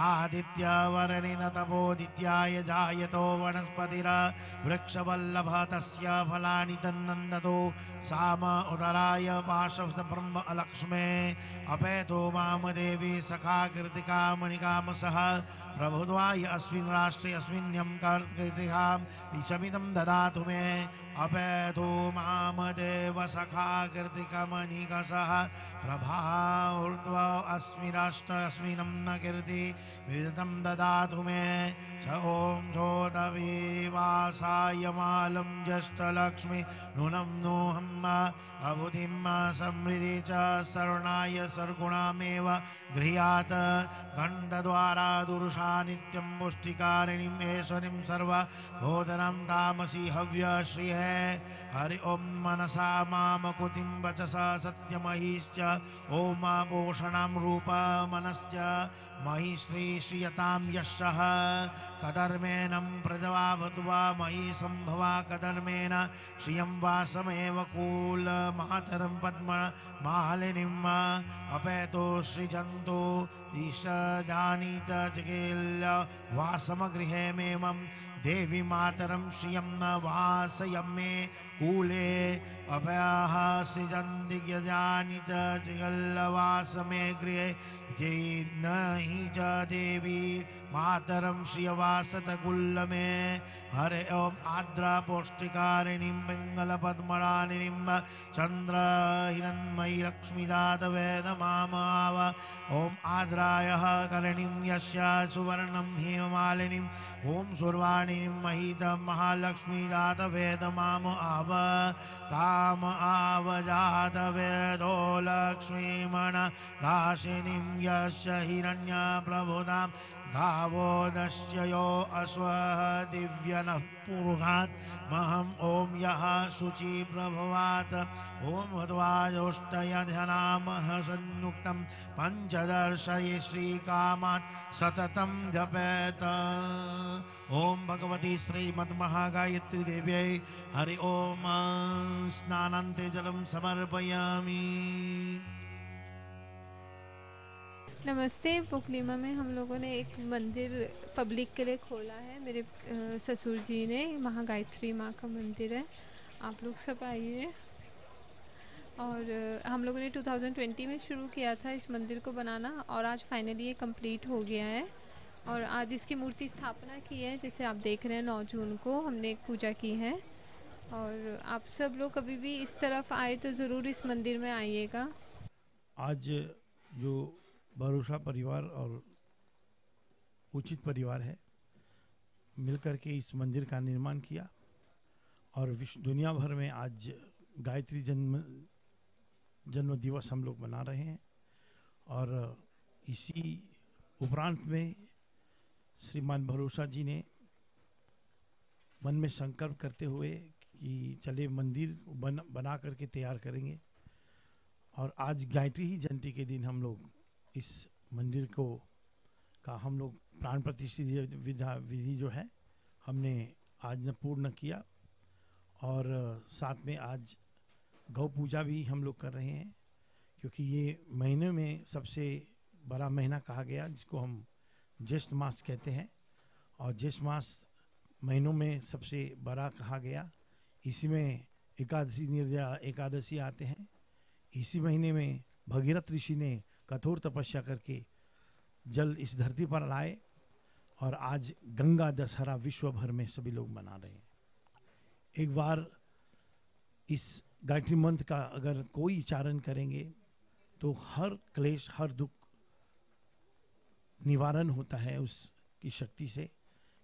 E: आदित्यवर्णेन तपोदित्याय जायतो वनस्पतिरा वृक्षवल्लभ तस्य फलानि तन्नन्दतो साम उदराय पाशव ब्रह्म अलक्ष्मे अपेतो माम देवी सखा कृतिका मणिकामसः प्रभुद्वाय अस्मिन् राष्ट्रे अस्मिन्यं कर्तृतिहां ईशमिदं ददातु मे अपेतो माम देव सखा कीर्तिकमनिकसः प्रभाऊर्ध्व अस्मि राष्ट्र अस्मिन्नं न कीर्ति विदितं ददातु मे च ॐ जोतविवासाय मालं ज्येष्ठलक्ष्मी नूनं नोहम् अबुधिं समृद्धि च शरणाय सर्गुणामेव गृह्यात् गण्डद्वारा दुरुषा नित्यं पुष्टिकारिणीं ऐश्वरीं सर्वभूतनं तामसी हव्यश्रिः हरि ओं मनसा मामकुतिं वचसा सत्यमहिश्च ओम पोषणं रूप मनश्च मही श्री श्रियतां यशः कदर्मेनं प्रजवावतु वा मयि संभवा कदर्मेन श्रियं वासमेव कूल मातरं पद्म मालिनीम् अपेतो सृजन्तु ईशजानीत चिकिल्य वासमगृहे मेमं देवी मातरं श्रियं न वासयं मे कूले अभयः सृजन्ति यजानीत चिकिल्लवासमे गृहे ये न हि च देवी मातरं श्रियवासत कुल्लमे हरे ओम आद्रा पौष्टिकारिणीं पिङ्गलपद्मराणिनीं चन्द्र हिरण्मयी लक्ष्मीदात वेदमामाव ओम आद्रायः करणीं यस्य सुवर्णं हेममालिनीं ओम सुर्वाणीं महित महालक्ष्मीदात वेदमाम आव ताम आवजात वेदो लक्ष्मीमण घासिनीं यस्य हिरण्य प्रभुदां गावो दश्चयो अश्वः दिव्यनः पुरुषात् महम् ॐ यः शुचि प्रभवात् ॐ हत्वायोष्टयधनामः संयुक्तं पञ्चदर्शये श्रीकामात् सततं जपेत ॐ भगवती श्रीमद्महागायत्री देव्यै हरि ओम स्नानान्ते जलं समर्पयामि।
F: नमस्ते। पुकलिमा में हम लोगों ने एक मंदिर पब्लिक के लिए खोला है। मेरे ससुर जी ने, महागायत्री माँ का मंदिर है। आप लोग सब आइए। और हम लोगों ने 2020 में शुरू किया था इस मंदिर को बनाना और आज फाइनली ये कंप्लीट हो गया है। और आज इसकी मूर्ति स्थापना की है, जैसे आप देख रहे हैं 9 जून को हमने एक पूजा की है। और आप सब लोग कभी भी इस तरफ आए तो ज़रूर इस मंदिर में आइएगा।
E: आज जो भरोसा परिवार और उचित परिवार है मिलकर के इस मंदिर का निर्माण किया और विश्व दुनिया भर में आज गायत्री जन्म दिवस हम लोग मना रहे हैं। और इसी उपरांत में श्रीमान भरोसा जी ने मन में संकल्प करते हुए कि चले मंदिर बना करके तैयार करेंगे। और आज गायत्री ही जयंती के दिन हम लोग इस मंदिर का हम लोग प्राण प्रतिष्ठा विधि जो है हमने आज पूर्ण किया। और साथ में आज गौ पूजा भी हम लोग कर रहे हैं, क्योंकि ये महीने में सबसे बड़ा महीना कहा गया, जिसको हम ज्येष्ठ मास कहते हैं। और ज्येष्ठ मास महीनों में सबसे बड़ा कहा गया। इसी में एकादशी निर्जला एकादशी आते हैं। इसी महीने में भगीरथ ऋषि ने कठोर तपस्या करके जल इस धरती पर लाए और आज गंगा दशहरा विश्व भर में सभी लोग मना रहे हैं। एक बार इस गायत्री मंत्र का अगर कोई उच्चारण करेंगे तो हर क्लेश हर दुख निवारण होता है उसकी शक्ति से,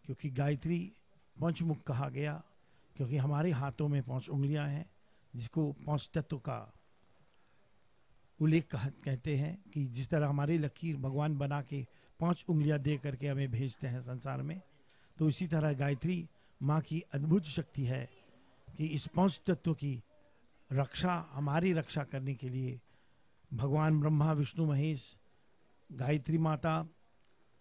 E: क्योंकि गायत्री पंचमुख कहा गया, क्योंकि हमारे हाथों में 5 उंगलियां हैं, जिसको 5 तत्व का उल्लेख कहते हैं। कि जिस तरह हमारी लकीर भगवान बना के 5 उंगलियां दे करके हमें भेजते हैं संसार में, तो इसी तरह गायत्री माँ की अद्भुत शक्ति है कि इस 5 तत्व की रक्षा, हमारी रक्षा करने के लिए भगवान ब्रह्मा विष्णु महेश, गायत्री माता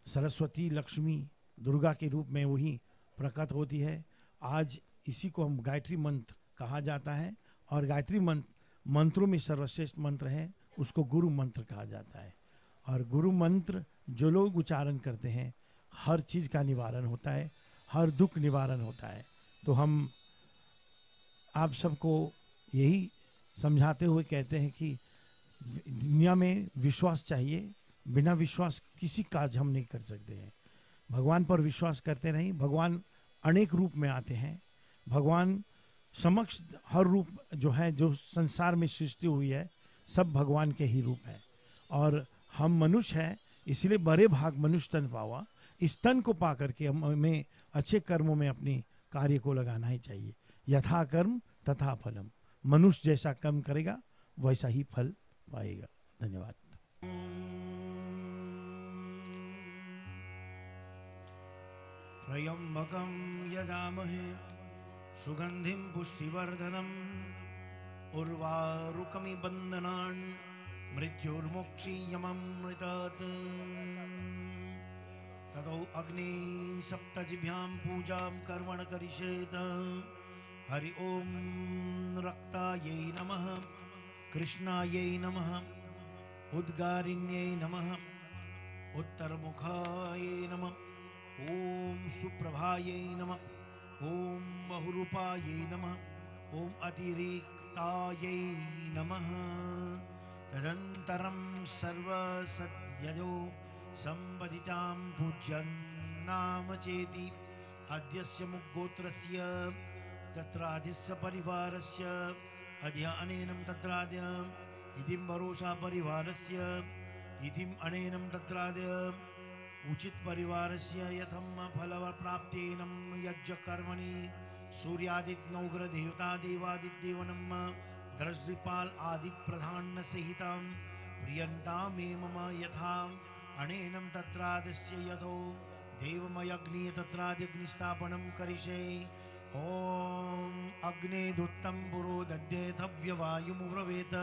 E: सरस्वती लक्ष्मी दुर्गा के रूप में वही प्रकट होती है। आज इसी को हम गायत्री मंत्र कहा जाता है। और गायत्री मंत्रों में सर्वश्रेष्ठ मंत्र है, उसको गुरु मंत्र कहा जाता है। और गुरु मंत्र जो लोग उच्चारण करते हैं हर चीज़ का निवारण होता है, हर दुख निवारण होता है। तो हम आप सबको यही समझाते हुए कहते हैं कि दुनिया में विश्वास चाहिए, बिना विश्वास किसी काज हम नहीं कर सकते हैं। भगवान पर विश्वास करते रहें। भगवान अनेक रूप में आते हैं। भगवान समक्ष हर रूप जो है, जो संसार में सृष्टि हुई है, सब भगवान के ही रूप है। और हम मनुष्य हैं, इसलिए बड़े भाग मनुष्य तन पावा। इस तन को पा करके हमें अच्छे कर्मों में अपनी कार्य को लगाना ही चाहिए। यथा कर्म तथा फलम। मनुष्य जैसा कर्म करेगा वैसा ही फल पाएगा। धन्यवाद।
G: त्र्यंबकं यजामहे सुगंधिं पुष्टिवर्धनम् उर्वारुकमिव बन्धनान् मृत्युर्मोक्षीयममृतात्। ततो अग्नि सप्तजिभ्यां पूजां कर्मण करिष्येत। हरि ओम रक्तायै नमः, कृष्णायै नमः, उद्गारिण्यै नमः, उत्तरमुखायै नमः, ओम सुप्रभायै नमः, ओम बहुरूपायै नमः, ओम अतिरिक्तायै नमः। तदन्तरं सर्वसद्ययो संवदितां पूज्यन् नाम चेति अद्यस्य मुग्गोत्रस्य तत्रादिस्य परिवारस्य अद्य अनेनं तत्राद्य इतिं वरोषा परिवारस्य इतिं अनेनं तत्राद्य उचित परिवारस्य यथं फलप्राप्त्येनं यज्ञकर्मणि सूर्यादित्योग्रदेवता देवादिदेवनं द्रष्टृपाल आदित्य प्रधान सहितां प्रियन्तां मे मम यथा अनेनं तत्रादस्य यतो देवमयग्नि तत्राद्यग्निस्थापनं करिष्ये। ओम अग्ने दुत्तं पुरो दद्येतव्यवायुमुब्रवीत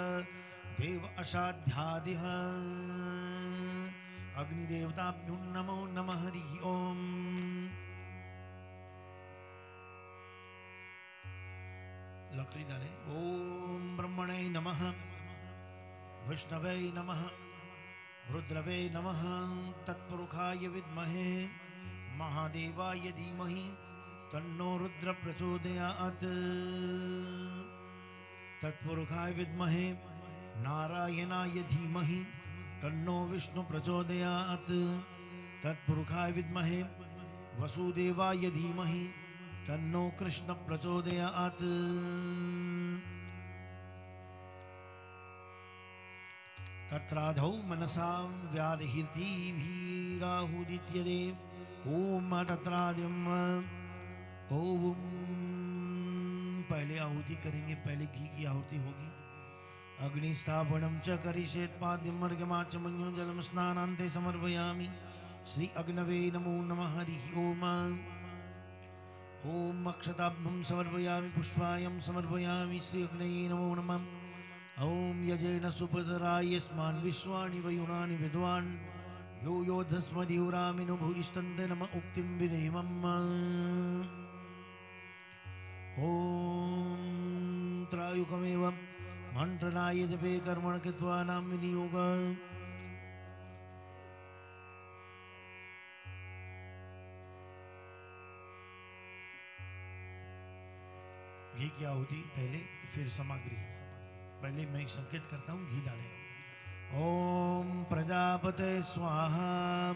G: देव असाध्यादिह। अग्निदेवताभ्यो नमो नमः। हरि ओम। लकड़ी डाले। ओम ब्रह्मणे नमः, विष्णवे नमः, रुद्रवे नमः, तत्पुरुषाय विद्महे महादेवाय धीमहि तन्नो रुद्र प्रचोदयात्। तत्पुरुषाय विद्महे नारायणाय धीमहि तन्नो विष्णु प्रचोदयात्। तत्पुरुषाय विद्महे वसुदेवाय धीमहि तन्नो कृष्ण प्रचोदयात्। तत्राधौ मनसां व्याधिर्तिभिराहुदित्यदे। ओम तत्राद्यम। ओम पहले आहुति करेंगे, पहले घी की आहुति होगी। अग्नि स्थापनम च करिष्येत् पाद्यम अर्घ्यमा च मन्यो जलम स्नानान्ते समर्पयामि। श्री अग्नवे नमो नमः। हरि ओम। ओम अक्षताभ्यं समर्पयामि, पुष्पायं समर्पयामि। श्री अग्नये नमो नमः। ओम यजेन सुपतराय यस्मान् विश्वानि वयुनानि विद्वान् यो योधस्मदिहुरामिनु भूयिष्ठन्ते नम उक्तिं विधेमम्। ओम त्रायुकमेव मंत्रणाय जपे कर्मण कृत्वा नाम विनियोग। घी की आहुति पहले, फिर सामग्री। पहले मैं संकेत करता हूँ, घी डालें। ओम प्रजापते स्वाहा,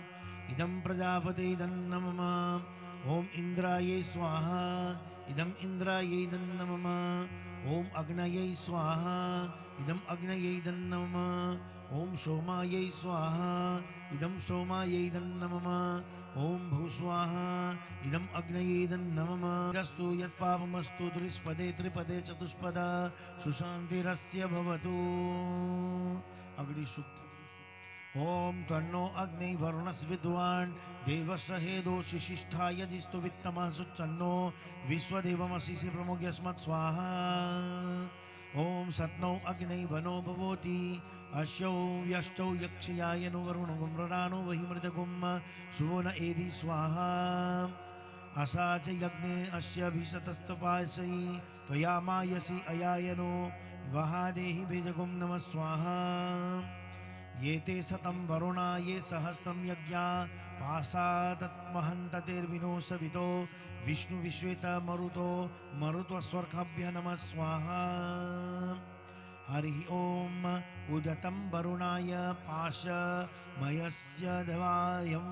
G: इदं प्रजापते इदं नमः। ओम इंद्रायै स्वाहा, इदं इंद्रायै इदं नमः। ओम अग्नये स्वाहा, इदं अग्नये इदं नमः। ओम सोमायै स्वाहा, इदं सोमायै इदं नमः। ओम भूस्वाहा, इदं अग्नये इदं नमः। रस्तु यत्पापमस्तु त्रिस्पदे त्रिपदे चतुष्पदा सुशान्तिरस्य भवतु। अग्नि सूक्त। ओम तन्नो अग्नि वरुणस्विद्वान् देवसहेदो शिशिष्ठाय जिस्तु वित्तमः सुच्चन्नो विश्वदेवमसि प्रमुख्यस्मत् स्वाहा। ओम सत्नो अग्नि वनो भवोति अश्यो व्यष्टौ यक्षयाय नो वरुणो गुम्ररानो वहि मृतगुम सुवोन एधि स्वाहा। असाच यज्ञे अस्य भिषतस्तपासि त्वया मायसि अयायनो वहादेहि बीजगुम नमः स्वाहा। ये ते शतं वरुणा ये सहस्रं यज्ञा पासातत्महन्ततेर्विनोषवितो विष्णु विश्वेत मरुतो मरुत्वस्वर्गभ्य नमः स्वाहा। हरि ओम उदतं वरुणाय पाशमयस्य देवायं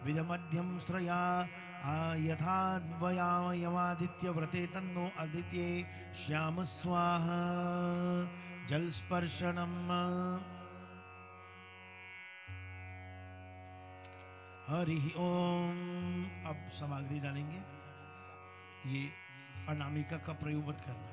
G: विदमध्यं श्रया यथाद्वयामयमादित्यव्रते तन्नो आदित्ये श्याम स्वाहा। जलस्पर्शनम। हरि ओम। अब सामग्री डालेंगे। ये अनामिका का प्रयोग मत करना।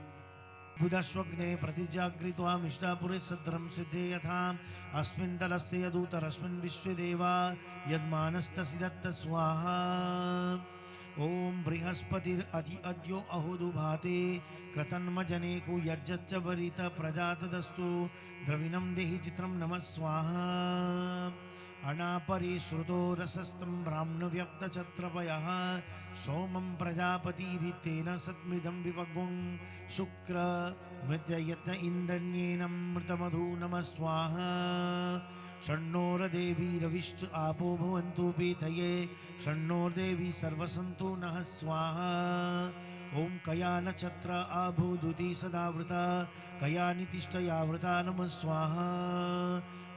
G: बुधस्वग्ने प्रतिजागृत्वा मिष्टापुरे सत्रम सिद्धे यथा अस्मिन् तलस्ते यदूतरस्मिन् विश्वदेवा यद्मानस्तसिदत्त स्वाहा। ओम बृहस्पतिरति अद्यो अहोदुभाते कृतन्मजनेकु यज्जच्च वरित प्रजातदस्तु द्रविणं देहि चित्रं नमः स्वाहा। अनापरि श्रुतो रसस्तं ब्राह्मणव्यक्तछत्रपयः सोमं प्रजापतिरितेन सत्मृदं विवगुं शुक्र मृत्ययत्न इन्द्रण्येन मृतमधु नमः स्वाहा। षण्णोरदेवी रविश्च आपो भवन्तु पीतये षण्णोर्देवी सर्वसन्तु नः स्वाहा। ओम कया नक्षत्र आभूदुति सदावृता कया नितिष्ठयावृता नमः स्वाहा।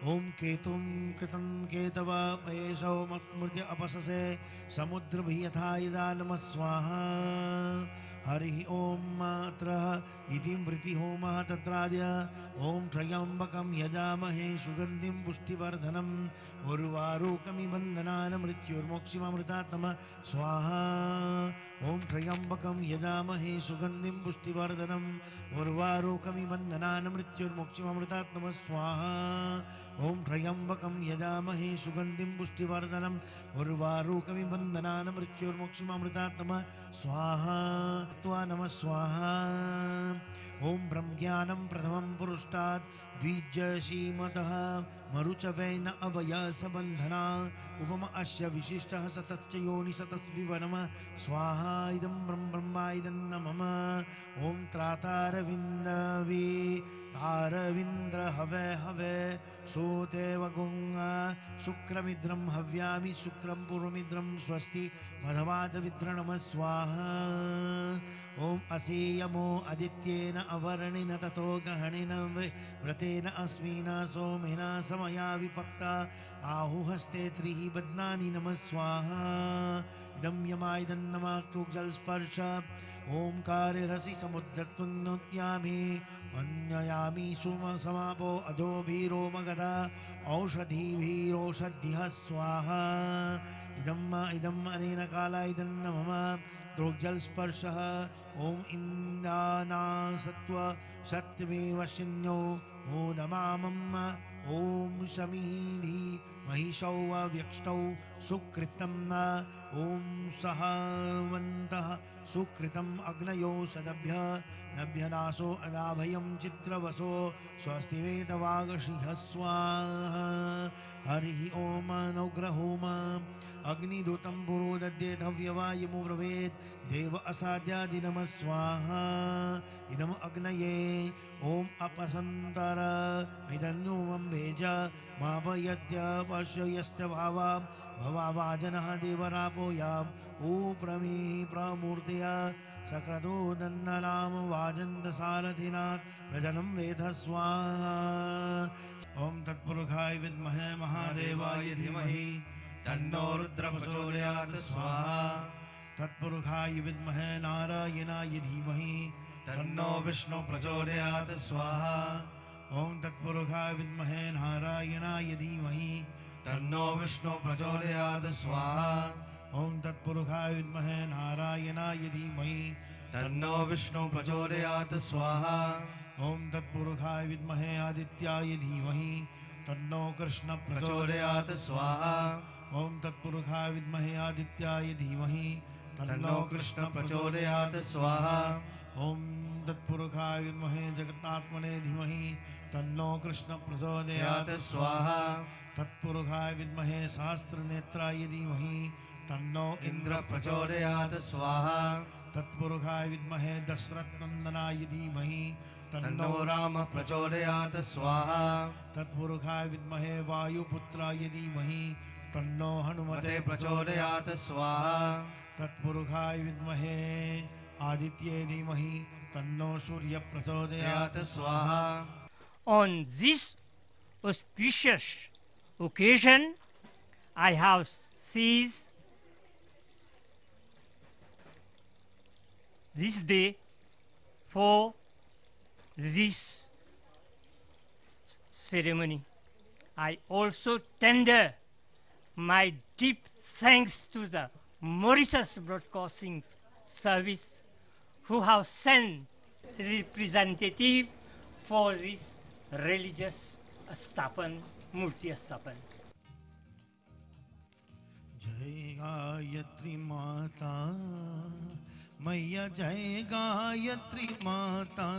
G: ओम केतुं कृतं केतव पयेशौ मृत्य अपससे समुद्रभि यथा यदा नमः स्वाहा। हरि ओम मात्र इति वृति होमः तत्राद्य ओम त्र्यम्बकं यजामहे सुगन्धिं पुष्टिवर्धनम् उर्वारुकमिबन्धनान् मृत्युर्मोक्षिममृतात् नमः स्वाहा। ओम त्र्यम्बकं यजामहे सुगन्धिं पुष्टिवर्धनम् उर्वारुकमिबन्धनान् मृत्युर्मोक्षिममृतात् नमः स्वाहा। ओम त्र्यम्बकं यजामहे सुगन्धिं पुष्टिवर्धनम् उर्वारुकमिबन्धनान् मृत्युर्मोक्षिममृतात् नमः स्वाहा। त्वा नमः स्वाहा। ओम ब्रह्मज्ञानं प्रथमं पुरुष्टात् द्विजशीमतः मरुचवेन अवयसबन्धना उपम अस्य विशिष्टः सतश्च योनि सतस्विव नमः स्वाहा। इदं ब्रह्मा इदं न मम। ओम त्रातारविन्दवे तारविन्द्र हवे हवे सोतेव गुंग शुक्रमिद्रं हव्यामि शुक्रं पूर्वमिद्रं स्वस्ति मधवादविद्र नमः स्वाहा। ओम असेयमो आदित्येन अवर्णिन ततो गहनेन व्रतेन अस्मिना सोमेना समया विपक्ता आहुहस्ते त्रिः बध्नानि नमः स्वाहा। इदं यमाइदं नमः जलस्पर्श ओंकारे रसि समुद्रतुन्नुत्यामि अन्ययामि सुम समापो अधोभिरोमगदा औषधिभिरोषध्यः स्वाहा। इदम् अनेन काला इदं न मम द्रोग्जलस्पर्शः। ओम इन्द्राना सत्व सत्यमेव शिन्यो मोदमामम् ओम शमीधि महिषौ व्यक्ष्टौ सुकृतं ओम सहवन्तः सुकृतम् अग्नयो सदभ्य नभ्यनासो अदाभयं चित्रवसो स्वस्ति वेदवागशिह स्वाहा। हरि ओम नौग्रहोम अग्निदूतं पुरो दद्येत हव्यवायमु ब्रवेत् देव असाद्यादि नमः स्वाहा। इदम् अग्नये ओम अपसन्तर इदन्नुवं भेज मापयत्य पश्ययस्य भावा भवावाजनः देवरापोयाम् ओ प्रमे प्रमूर्तया सक्रतो दन्ननाम वाजन्तसारथिनाथ प्रजनं रेथ स्वाहा। ओम तत्पुरुषाय विद्महे महादेवाय धीमहि तन्नो रुद्र प्रचोदयात् स्वाहा। तत्पुरुषाय विद्महे नारायणाय धीमहि तन्नो विष्णु प्रचोदयात् स्वाहा। ओम तत्पुरुषाय विद्महे नारायणाय धीमहि तन्नो विष्णु प्रचोदयात् स्वाहा। ओम तत्पुरुषाय विद्महे नारायणाय धीमहि तन्नो विष्णु प्रचोदयात् स्वाहा। ओम तत्पुरुषाय विद्महे आदित्याय धीमहि तन्नो कृष्ण प्रचोदयात् स्वाहा। ओम तत्पुरुषाय विद्महे आदित्याय धीमहि तन्नो कृष्ण प्रचोदयात् स्वाहा। ओम तत्पुरुषाय विद्महे जगन्नाथमने धीमहि तन्नो कृष्ण प्रचोदयात् स्वाहा। तत्पुरुषाय विद्महे सहस्त्रनेत्राय धीमहि तन्नो इंद्र प्रचोदयात् स्वाहा। तत्पुरुषाय विद्महे दशरथनंदनाय धीमहि तन्नो राम प्रचोदयात् स्वाहा। तत्पुरुषाय विद्महे वायुपुत्राय धीमहि तन्नो हनुमते प्रचोदयात् स्वाहा। तत्पुरुषाय विद्महे आदित्ये धीमहि तन्नो सूर्य प्रचोदयात् स्वाहा।
H: On this auspicious occasion, I have seized this day for this ceremony. I also tender my deep thanks to the Mauritius Broadcasting Service, who have sent representative for this religious Stapan, Murti Stapan.
G: जय गायत्री माता मैया, जय गायत्री माता।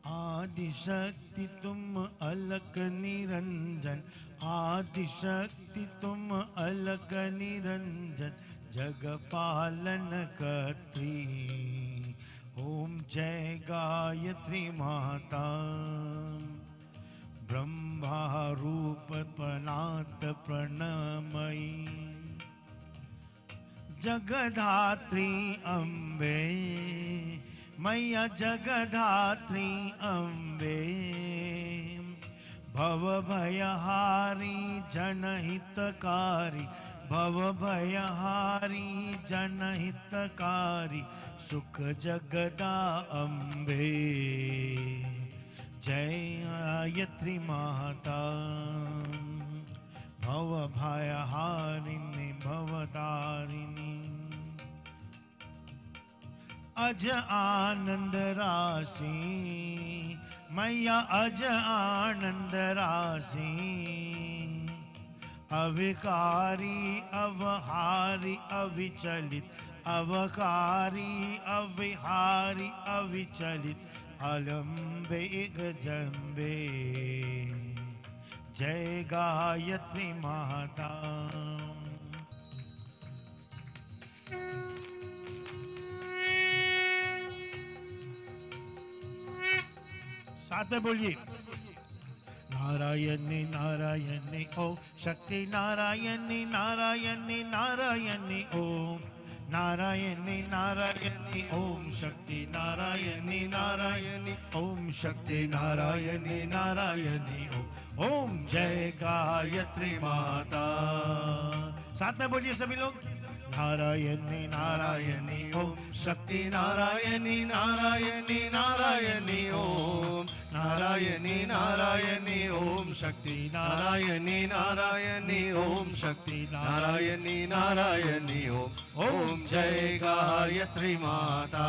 G: आदि शक्ति तुम अलक निरंजन, आदि शक्ति तुम अलक निरंजन, जग पालन कर्त्री। ओम जय गायत्री माता। ब्रह्मा रूप पनात प्रणमयी, जगधात्री अम्बे मैया, जगधात्री अम्बे। भव भयहारी जनहितकारी, भव भयहारी जनहितकारी, सुख जगदा अम्बे। जय गायत्री माता। भव भयहारिणी भवतारिणी, अज आनंद राशि मैया, अज आनंद राशि। अविकारी अवहारी अविचलित, अवकारी अविहारी अविचलित, अलम्बे गजम्बे। जय गायत्री माता। साथ में बोलिए। नारायणी नारायणी ओम शक्ति, नारायणी नारायणी नारायणी ओम, नारायणी नारायणी ओम शक्ति, नारायणी नारायणी ओम शक्ति, नारायणी नारायणी ओम। जय गायत्री माता। साथ में बोलिए सभी लोग। नारायणी नारायणी ओम शक्ति, नारायणी नारायणी नारायणी ओम, नारायणी नारायणी ओम शक्ति, नारायणी नारायणी ओम शक्ति, नारायणी नारायणी ओम। जय गायत्री माता।